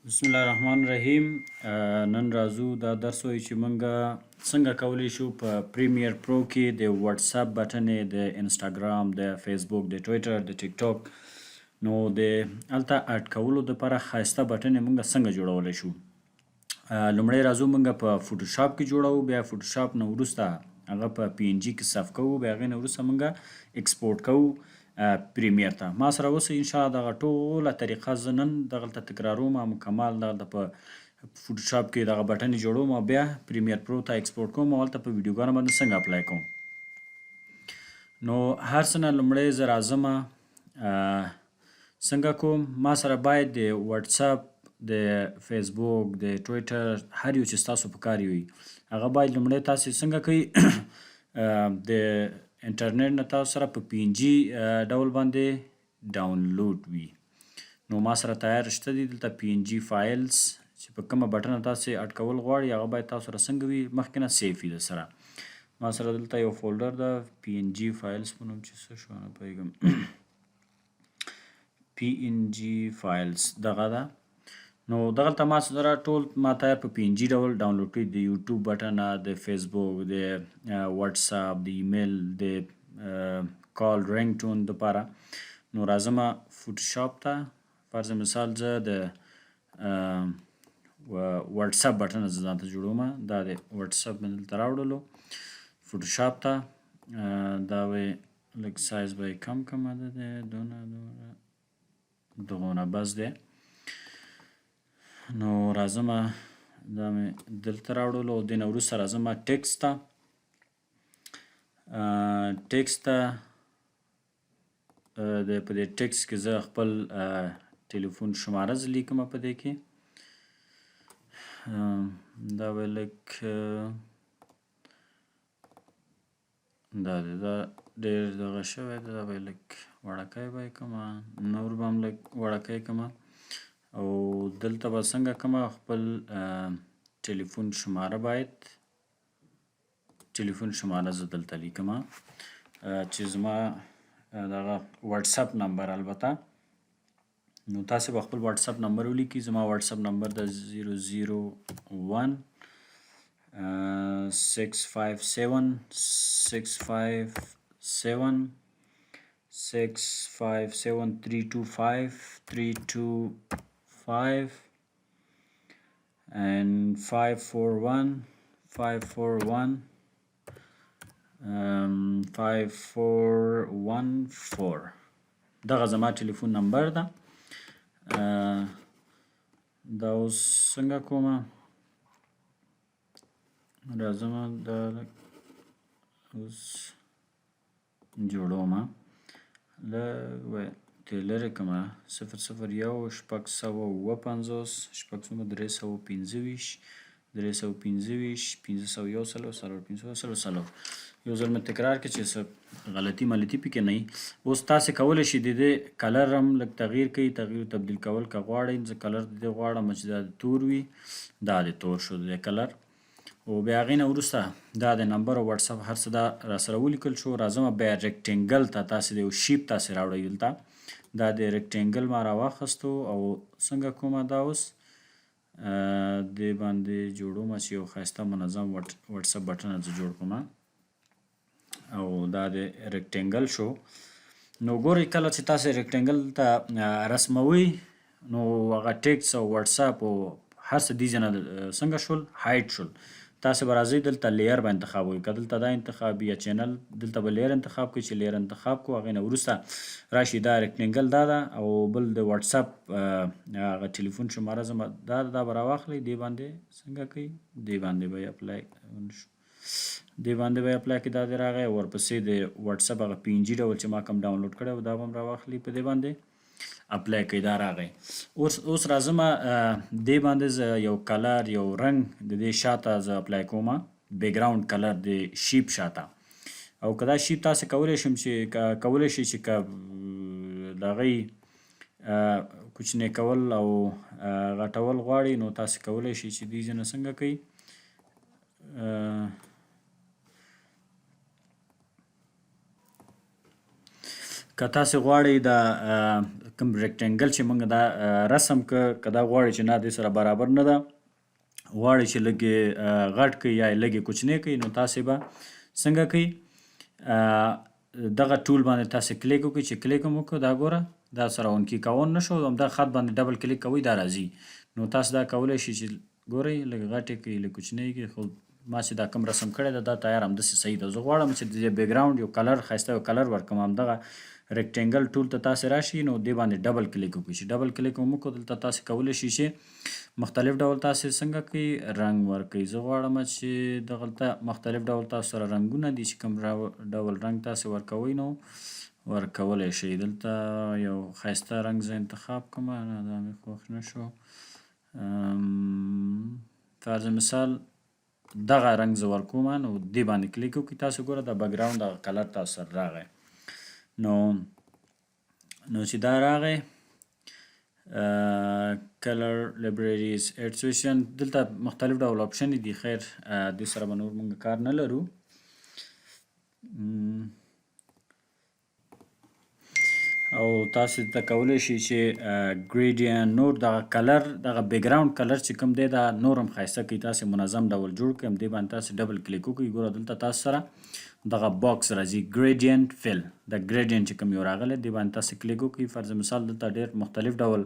بسم الله الرحمن الرحیم. نن راځو دا درس وایو چې موږ څنګه کولی شو په پریمیر پرو کې د واتساپ بټن د انسټاګرام د فیسبوک د ټویټر د ټیک ټاک نو د هلته اډ کولو دپاره ښایسته بټن موږ څنګه جوړولی شو. لومړی راځو موږ په فوټوشاپ کې جوړوو، بیا فوټوشاپ نه وروسته هغه په پی ان جي کې صف کوو، بیا هغې نه وروسته موږ ایکسپورټ کوو پریمیر ته. ما سره اوس انشاءالله دغه ټوله طریقه زه نن دغلته تکراروم، مکمل دغلته په فوټوشاپ کې دغه بټن جوړوم او بیا پریمیر پرو ته ایکسپورټ کوم او هلته په ویډیوګانو باندې څنګه اپلای کوم. نو هر څه نه لومړی زه راځم څنګه کوم. ما سره باید د واتساپ د فیسبوک د ټویټر هر یو چې ستاسو په کار وي هغه باید لومړی تاسې څنګه کوئ د انټرنیټ نه تاسو سره په پی ان جي ډول باندې ډاونلوډ وي. نو ما سره تیار شته دي دلته پی ان جي فایلز چې په کومه بټنه تاسې اډ کول غواړئ هغه باید تاسو سره څنګه وي مخکې نه سیف وي درسره. ما سره دلته یو فولډر ده پی ان جي فایلز په نوم چې څه شو نه پوهېږم پی ان جي فایلز دغه ده. نو دغلته ما سره ټول ما تیار په پی ان جي ډول ډاونلوډ کړي، د یوټیوب بټنه، د فیسبوک، د واتساپ، د ایمیل، د کال رینګ ټون دپاره. نو راځم فوټوشاپ ته. فرض مثال زه د واتساپ بټنه زه ځانته جوړوم، دا د واتساپ مې دلته راوړلو فوټوشاپ ته. دا به لږ سایز به یې کم کړم، دغونه بس دی. نو راځم دا مې دلته راوړلو او دې نه وروسته راځم ټکسټ ته. ټکسټ ته په دې ټکسټ کې زه خپل ټلیفون شماره زه لیکم په دې کې. دا به لږ دا دی، دا ډېر دغه شوی دی، دا به یې لږ وړوکی به یې کړم، نور به هم لږ وړوکی کړم او دلته به څنګه کړم خپل ټلیفون شماره باید ټلیفون شماره زه دلته لیکم چې زما دغه واتساپ نمبر البته. نو تاسې به خپل واتساپ نمبر ولیکئ. زما واتساپ نمبر د 001 657 325 and 541 5414 دغه زما ټلیفون نمبر ده. دا اوس څنګه کوم، راځم دا اوس جوړوم، لږ به ترې لرې کړم 001 657 325 یو ځل مې تکرار کړي چې څه غلطي ملطي پکې نه وي. اوس تاسې کولی شئ د دې کلر هم لږ تغییر کوئ، تغییر تبدیل کول که غواړئ. زه کلر د دې غواړم چې دا تور وي، دا د تور شو د دې کلر. او بیا هغې نه وروسته دا د نمبر او واتساپ هر څه دا راسره ولیکل شو. راځم بیا ریکټینګل ته، تاسې د یو شیپ تاسې راوړئ دلته. دا د ریکټینګل ما راواخیستو او څنګه کومه دا اوس دې باندې جوړوم چې یو ښایسته منظم واتساپ بټن زه جوړ کړم او دا د ریکټینګل شو. نو ګورئ کله چې تاسې ریکټینګل ته رسموئ نو هغه ټکسټ او واتساپ او هر څه دې ځای نه څنګه شول هایډ شول. تاسې به راځئ دلته لیر به انتخابوئ، که دلته دا انتخاب یا چینل دلته به لیر انتخاب کړئ. چې لیر انتخاب کړو هغې نه وروسته راشي دا ریکټینګل دا ده او بل د واتساپ هغه ټلیفون شماره زما دا ده، دا به راواخلئ دې باندې څنګه کوئ دې باندې به یې اپلای کړئ. دا دې راغی. ورپسې د واتساپ هغه پی ان جي ډول چې ما کوم ډاونلوډ کړی و دا به هم راواخلئ په دې باندې اپلای کوئ. دا راغی. اوس راځم دې باندې زه یو کلر یو رنګ د دې شاته زه اپلای کوم، بیکګراوند کلر د شیپ شاته. او که دا شیپ تاسې کولی شئ چې که د هغې کوچنی کول او غټول غواړئ نو تاسې کولی شئ چې دې ځای نه څنګه کوئ که تاسې غواړئ د کوم ریکټنګل چې موږ دا رسم که دا غواړي چې نه دې سره برابر نه ده، غواړي چې لږ غټ کړي یا لږ کوچنی کړي، نو تاسې به څنګه کوئ؟ دغه ټول باندې تاسې کلیک وکړئ. چې کلیک هم وکړو دا ګوره دا سره اونکي کوون نه شو، همدغه خط باندې ډبل کلیک کوئ دا راځي. نو تاسو دا کولی شئ چې ګورئ لږ غټ یې کړئ لږ کوچنی یې کړئ. خو ما چې دا کوم رسم کړی ده دا تیار همداسې صحیح ده. زه غواړم چې د دې بیکګراوند یو کلر ښایسته یو کلر ورکړم. همدغه ریکټنګل ټول ته تاسې راشي نو دې باندې ډبل کلیک وکړئ. چې ډبل کلیک مو وکړو دلته تاسې کولی شئ چې مختلف ډول تاسې څنګه کوئ رنګ ورکوئ. زه غواړم چې دغلته مختلف ډول تاسو سره رنګونه دي چې کوم ډول رنګ تاسې ورکوئ نو ورکولی شئ. دلته یو ښایسته رنګ زه انتخاب کړم، نه دا مې خوښ نه شو. فرض مثال دغه رنګ زه ورکوم نو دې باندې کلیک وکړئ. تاسو ګوره دا بیکګراوند دغه کلر تاسو سره راغی. نو چې دا راغی کلر لایبرریز ایډ سویشن دلته مختلف ډول اپشن دي. خیر دې سره به نور موږ کار نه لرو. او تاسو ته کولی شئ چې ګریډین نور دغه کلر دغه بیکګراوند کلر چې کوم دی دا نور هم ښایسته کړئ. تاسې منظم ډول جوړ کړئ. همدې باندې تاسې ډبل کلیک وکړئ. ګوره دلته تاسو سره دغه باکس راځي ګریډینټ فل. د ګریډینټ چې کوم یو راغلی دې باندې تاسې کلیک وکړئ. فرض مثال دلته ډېر مختلف ډول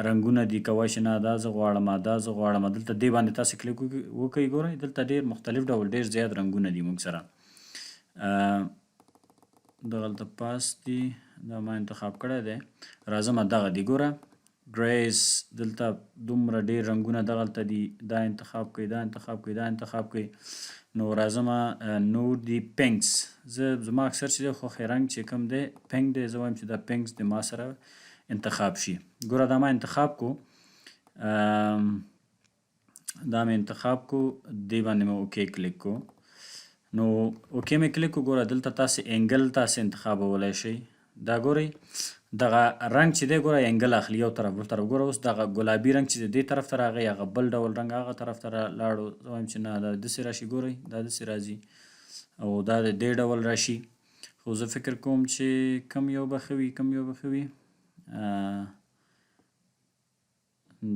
رنګونه دي. کولی شئ نه دا زه غواړم دا زه غواړم. دلته دې باندې تاسې کلیک وکړئ. ګورئ دلته ډېر مختلف ډول ډېر زیات رنګونه دي موږ سره. دغلته پاس دي دا ما انتخاب کړی دی. راځم دغه دی ګوره ګریس دلته دومره ډېر رنګونه دغلته دي. دا انتخاب کړئ دا انتخاب کړئ دا انتخاب کړئ. نو راځم نور دي پینکس. زما اکثر چې دی خوښې رنګ چې کوم دی پینک دی. زه وایم چې دا پینکس د ما سره انتخاب شي. ګوره دا ما انتخاب کو دا مې انتخاب کو دې باندې مې اوکې کلیک کو. نو اوکې مې کلیک کو. ګوره دلته تاسې انګل تاسې انتخابولی شئ. دا ګورئ دغه رنګ چې دی ګوره انګل اخلي یو طرف بل طرف. ګوره اوس دغه ګلابي رنګ چې دی دې طرف ته راغی هغه بل ډول رنګ هغه طرف ته لاړو. زه وایم چې نه دا داسې راشي. ګورئ دا داسې راځي او دا د دې ډول راشي. خو زه فکر کوم چې کم یو به ښه وي کم یو به ښه وي.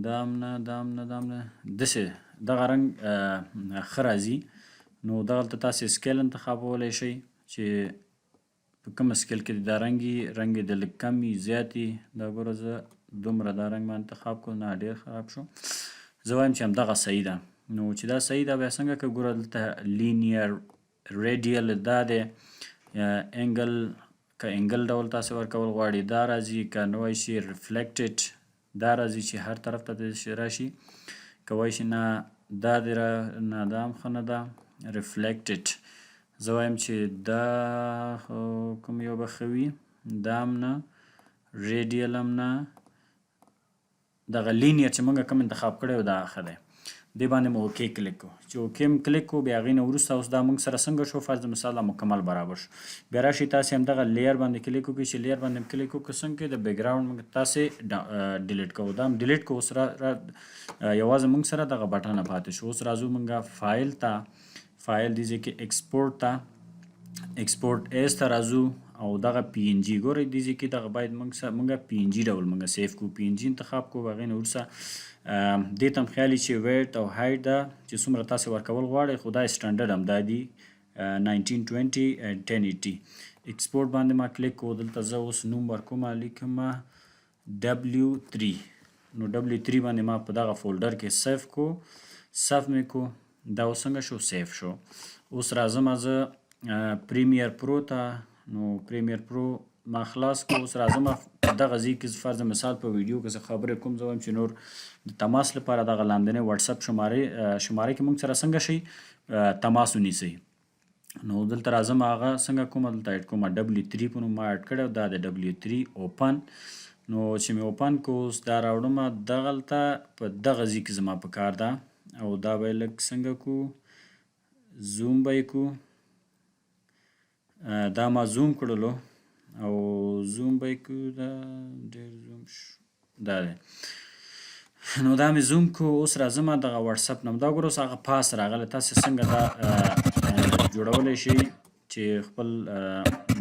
دا هم نه دا هم نه دا هم نه داسې دغه رنګ ښه راځي. نو دغلته تاسې سکیل انتخابولی شئ چې په کوم سکیل کې دا رنګ یې د لږ کم وي زیات یي. دا ګوره زه دومره دا رنګ ما انتخاب کړو. نه ډېر خراب شو. زه وایم چې همدغه صحیح ده. نو چې دا صحیح ده بیا څنګه که ګوره دلته لینیر ریډیل دا دی انګل که انګل ډول تاسې ورکول غواړئ دا راځي. که نه وای شي ریفلیکټډ دا راځي چې هر طرف ته راشي. که وای شي نه دا دی نه دا هم ښه نه ده ریفلیکټډ. زه وایم چې دا کوم یو به ښه وي. دا هم نه ریډیل هم نه دغه لینیر چې موږ کوم انتخاب کړی و دا ښه دی. دې باندې مو اوکې کلیک کړو. چې اوکې م کلیک کړو بیا هغې نه وروسته اوس دا موږ سره څنګه شو فرض مثال دا مکمل برابر شو. بیا راشئ تاسې همدغه لیر باندې کلیک وکړئ. چې لیر باندې کلیک وکړو څنګه د بیکګراوند موږ تاسې ډیلیټ کوو. دا هم ډیلیټ کوو. اوس یوازې موږ سره دغه بټنه پاتې شو. اوس راځو موږ فایل ته فایل دې ځای کې ایکسپورټ ته ایکسپورټ ایز ته راځو او دغه پی ان جي ګورئ دې ځای کې دغه باید موږ پی ان جي ډول موږ سیف کړو. پی ان جي انتخاب کړو. هغې نه وروسته دې ته هم خیال چې ویټ او هایټ ده چې څومره تاسې ورکول غواړئ. خو دا سټنډرډ همدا دي 1920 and 1080. ایکسپورټ باندې ما کلیک کړو. دلته زه اوس نوم ورکوم لیکم W3. نو W3 باندې ما په دغه فولډر کې سیف کو. سیف مې کو. دا اوس څنګه شو سیف شو. اوس راځم زه پریمیر پرو ته. نو پریمیر پرو ما خلاص کو. اوس راځم دغه ځای کې فرض مثال په ویډیو کې زه خبرې کوم. زه وایم چې نور د تماس لپاره دغه لاندنۍ واتساپ شمارې کې موږ سره څنګه شي تماس ونیسئ. نو دلته راځم هغه څنګه کوم دلته اډ کوم W3 په نوم ما اډ کړی دا د W3 اوپن. نو چې مې اوپن کو اوس دا راوړم دغلته په دغه ځای کې زما په کار ده او دا به یې لږ څنګه کو زوم به یې کو. دا ما زوم کړلو او زوم به یې کو. دا ډېر زوم دا دی. نو دا مې زوم کو. اوس راځم دغه واتساپ نم دا ګوره اوس هغه پاس راغلی. تاسې څنګه دا جوړولی شئ چې چې خپل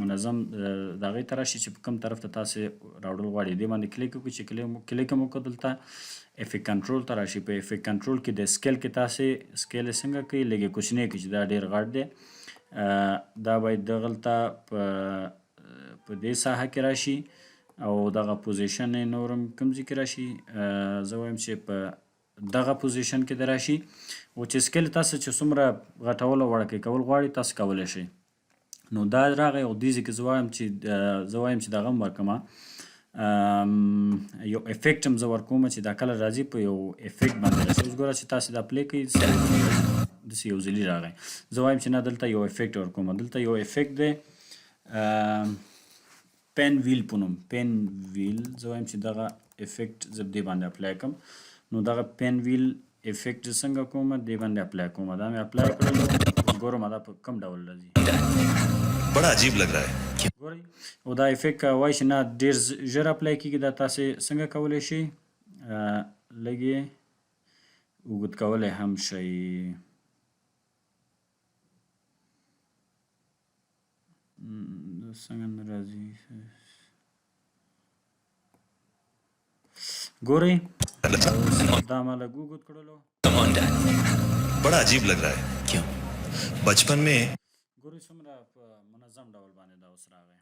منظم د هغې ته راشي چې په کوم طرف ته تاسې راوړل غواړئ دې باندې کلیک وکړئ چې کلیک هم وکړو دلته افیکټ کنټرول ته راشي په افیکټ کنټرول کې د سکیل کې تاسې سکیل یې څنګه کوئ لږ یې کوچنی کړئ چې دا ډېر غټ دی دا باید دغلته په دې ساحه کې راشي او دغه پوزیشن یې نور هم کوم ځای کې راشي زه وایم چې په دغه پوزیشن کې د راشي او چې سکیل تاسو چې څومره غټول او وړوکی کول غواړئ تاسو کولی شئ نو دا راغی او دې ځای کې زه وایم چې دغه هم ورکړمه یو افیکټ هم زه ورکوم چې دا کله راځي په یو افیکټ باندې راشي اوس ګوره چې تاسې دا پلی کوئ داسې یو ځلي راغی زه وایم چې نه دلته یو افیکټ ورکوم دلته یو افیکټ دی پین ویل په نوم پین ویل زه وایم چې دغه افیکټ زه دې باندې اپلای کړم نو دغه پین ویل افیکټ زه څنګه کوم دې باندې اپلای کوم دا مې اپلای کړل اوس ګورم دا په کوم ډول راځي बड़ा अजीब लग रहा है ګورئ او دا افیکټ وایي چې نه ډېر ژر اپلای کېږي دا تاسې څنګه کولی شئ لږ یې اوږد کولی هم شئ څنګه نه راځي ګورئ دا ما لږ اوږد کړلو बड़ा अजीब लग रहा है क्यों बचपन में ګورئ څومره په منظم ډول باندې دا اوس راغی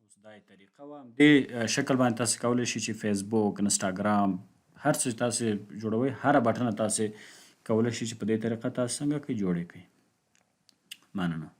اوس دا یې طریقه وه دې شکل باندې تاسې کولی شئ چې فیسبوک انسټاګرام هر څه تاسې جوړوئ هره بټنه تاسې کولی شئ چې په دې طریقه تاسې څنګه کوئ جوړ یې کړئ مننه